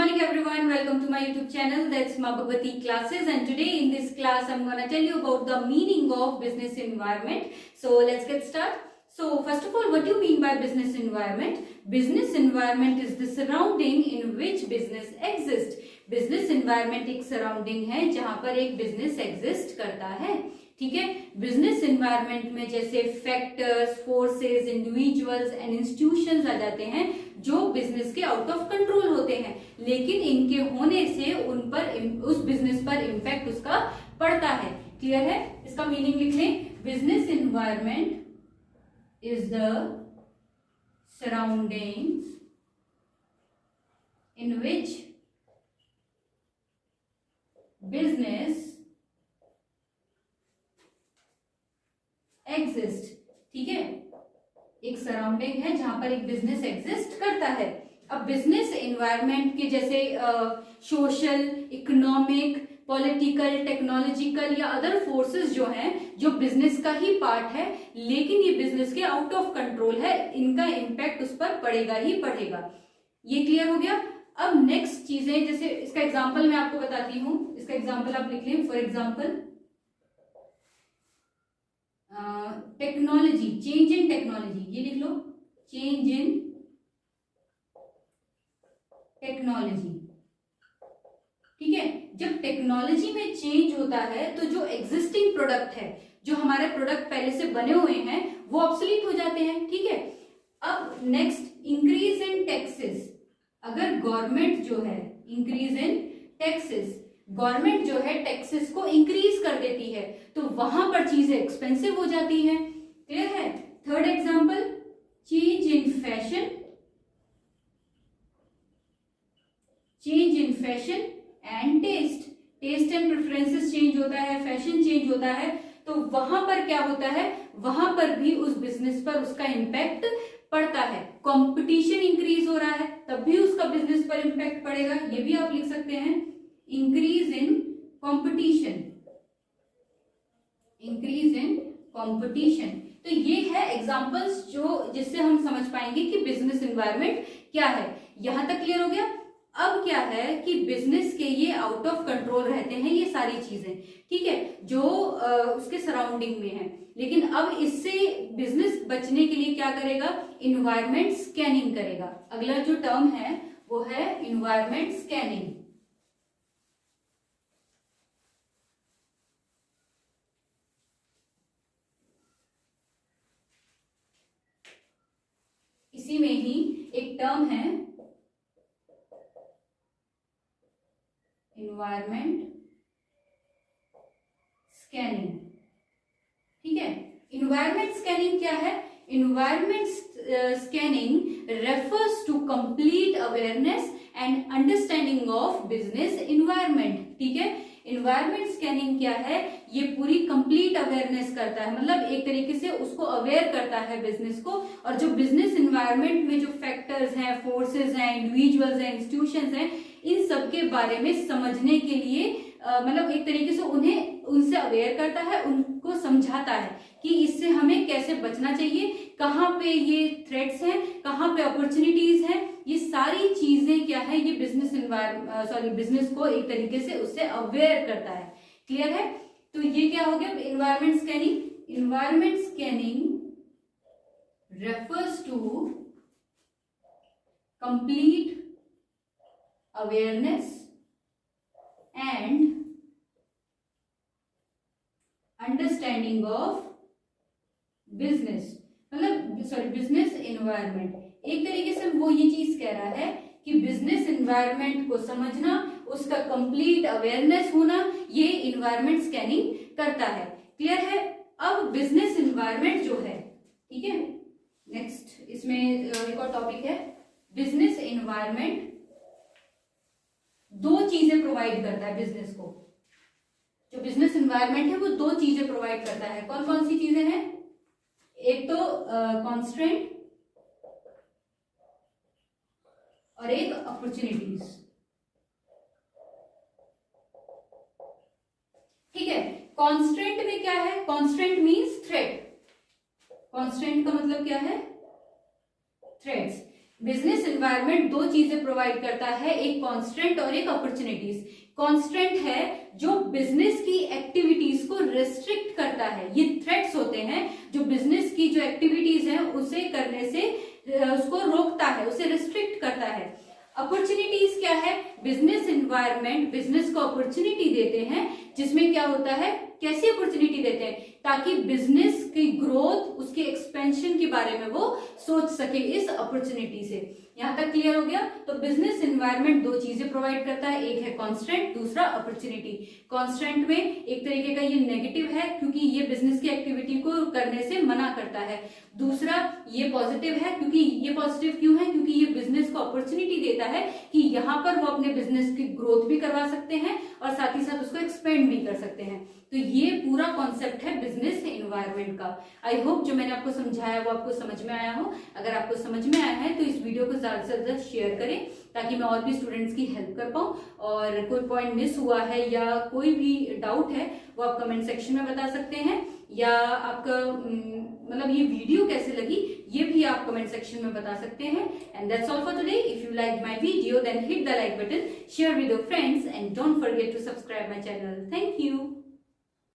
morning everyone, welcome to my YouTube channel, that's Ma Bhagwati Classes, and today in this class I'm going to tell you about the meaning of business environment. So let's get started. So first of all, what do you mean by business environment? Business environment is the surrounding in which business exists. Business environment एक surrounding है जहाँ पर एक business exist करता है, ठीक है। Business environment में जैसे factors, forces, individuals and institutions आ जाते हैं जो बिजनेस के आउट ऑफ कंट्रोल होते हैं, लेकिन इनके होने से उन पर उस बिजनेस पर इम्पैक्ट उसका पड़ता है। क्लियर है? इसका मीनिंग लिख लें। Business environment is the surroundings in which business exist, ठीक है। एक सराउंडिंग है जहां पर एक बिजनेस एग्जिस्ट करता है। अब बिजनेस एनवायरनमेंट के जैसे सोशल, इकोनॉमिक, पॉलिटिकल, टेक्नोलॉजिकल या अदर फोर्सेस जो हैं, जो बिजनेस का ही पार्ट है लेकिन ये बिजनेस के आउट ऑफ कंट्रोल है, इनका इम्पैक्ट उस पर पड़ेगा ही पड़ेगा। ये क्लियर हो गया। अब नेक्स्ट चीजें, जैसे इसका एग्जाम्पल मैं आपको बताती हूं। इसका एग्जाम्पल आप लिख लें। For example technology, change in technology, ये लिख लो, चेंज इन टेक्नोलॉजी, ठीक है। जब टेक्नोलॉजी में चेंज होता है तो जो एग्जिस्टिंग प्रोडक्ट है, जो हमारे प्रोडक्ट पहले से बने हुए हैं, वो ऑब्सोलीट हो जाते हैं, ठीक है। अब नेक्स्ट, इंक्रीज इन टैक्सेस। अगर गवर्नमेंट जो है, इंक्रीज इन टैक्सेस, गवर्नमेंट जो है टैक्सेस को इंक्रीज कर देती है तो वहां पर चीजें एक्सपेंसिव हो जाती हैं। क्लियर है? Third example, change in fashion, change in fashion and taste. Taste and preferences change होता है, फैशन चेंज होता है, तो वहां पर क्या होता है, वहां पर भी उस बिजनेस पर उसका इम्पैक्ट पड़ता है। कंपटीशन इंक्रीज हो रहा है तब भी उसका बिजनेस पर इम्पैक्ट पड़ेगा। ये भी आप लिख सकते हैं, increase in competition, increase in competition. तो ये है एग्जांपल्स जो जिससे हम समझ पाएंगे कि बिजनेस एनवायरनमेंट क्या है। यहां तक क्लियर हो गया। अब क्या है कि बिजनेस के ये आउट ऑफ कंट्रोल रहते हैं ये सारी चीजें, ठीक है, जो उसके सराउंडिंग में है। लेकिन अब इससे बिजनेस बचने के लिए क्या करेगा, इन्वायरमेंट स्कैनिंग करेगा। अगला जो टर्म है वो है इन्वायरमेंट स्कैनिंग। इसी में ही एक टर्म है इन्वायरमेंट स्कैनिंग, ठीक है। इन्वायरमेंट स्कैनिंग क्या है? Environment scanning refers to complete awareness and understanding of business environment, ठीक है। इन्वायरमेंट स्कैनिंग क्या है? ये पूरी कंप्लीट अवेयरनेस करता है, मतलब एक तरीके से उसको अवेयर करता है बिजनेस को, और जो बिजनेस इन्वायरमेंट में जो फैक्टर्स हैं, फोर्सेस हैं, इंडिविजुअल्स हैं, इंस्टीट्यूशंस हैं, इन सब के बारे में समझने के लिए मतलब एक तरीके से उन्हें उनसे अवेयर करता है, उनको समझाता है कि इससे हमें कैसे बचना चाहिए, कहाँ पे ये थ्रेट्स हैं, कहाँ पे अपॉर्चुनिटीज हैं। ये सारी चीजें क्या है, ये बिजनेस को एक तरीके से उससे अवेयर करता है। क्लियर है? तो ये क्या हो गया, environment scanning. Environment scanning refers to complete awareness and understanding of business, मतलब बिजनेस एनवायरनमेंट। एक तरीके से वो ये चीज कह रहा है कि बिजनेस एनवायरनमेंट को समझना, उसका कंप्लीट अवेयरनेस होना, ये इन्वायरमेंट स्कैनिंग करता है। क्लियर है? अब बिजनेस एनवायरनमेंट जो है, ठीक है, नेक्स्ट इसमें एक और टॉपिक है, बिजनेस एनवायरनमेंट दो चीजें प्रोवाइड करता है बिजनेस को। जो बिजनेस एनवायरनमेंट है वो दो चीजें प्रोवाइड करता है। कौन कौन सी चीजें हैं? एक तो कॉन्स्ट्रेंट और एक अपॉर्चुनिटीज, ठीक है। कॉन्स्ट्रेंट में क्या है? Constraint means threat. कॉन्स्ट्रेंट का मतलब क्या है? थ्रेट्स। बिजनेस एनवायरनमेंट दो चीजें प्रोवाइड करता है, एक कॉन्स्टेंट और एक अपॉर्चुनिटीज। कॉन्स्टेंट है जो बिजनेस की एक्टिविटीज को रिस्ट्रिक्ट करता है, ये थ्रेट्स होते हैं जो बिजनेस की जो एक्टिविटीज हैं उसे करने से उसको रोकता है, उसे रिस्ट्रिक्ट करता है। अपॉर्चुनिटीज क्या है? बिजनेस एनवायरनमेंट बिजनेस को अपॉर्चुनिटी देते हैं, जिसमें क्या होता है, कैसी अपॉर्चुनिटी देते हैं, ताकि बिजनेस की ग्रोथ, उसके एक्सपेंशन के बारे में वो सोच सके इस अपॉर्चुनिटी से। यहां तक क्लियर हो गया? तो बिजनेस एनवायरनमेंट दो चीजें प्रोवाइड करता है, एक है कांस्टेंट, दूसरा अपॉर्चुनिटी। कांस्टेंट में एक तरीके का ये नेगेटिव है क्योंकि ये बिजनेस की एक्टिविटी को करने से मना करता है। दूसरा ये पॉजिटिव है, क्योंकि ये पॉजिटिव क्यों है? क्योंकि ये बिजनेस को अपॉर्चुनिटी देता है कि यहाँ पर वो अपने बिजनेस की ग्रोथ भी करवा सकते हैं और साथ ही साथ उसको एक्सपेंड भी कर सकते हैं। तो ये पूरा कॉन्सेप्ट है बिजनेस एनवायरनमेंट का। आई होप जो मैंने आपको समझाया वो आपको समझ में आया हो। अगर आपको समझ में आया है तो इस वीडियो को ज्यादा से ज्यादा शेयर करें, ताकि मैं और भी स्टूडेंट्स की हेल्प कर पाऊं। और कोई पॉइंट मिस हुआ है या कोई भी डाउट है वो आप कमेंट सेक्शन में बता सकते हैं, या आपका मतलब ये वीडियो कैसे लगी ये भी आप कमेंट सेक्शन में बता सकते हैं। And that's all for today. If you like my video then hit the like button, share with your friends and don't forget to subscribe my channel. Thank you.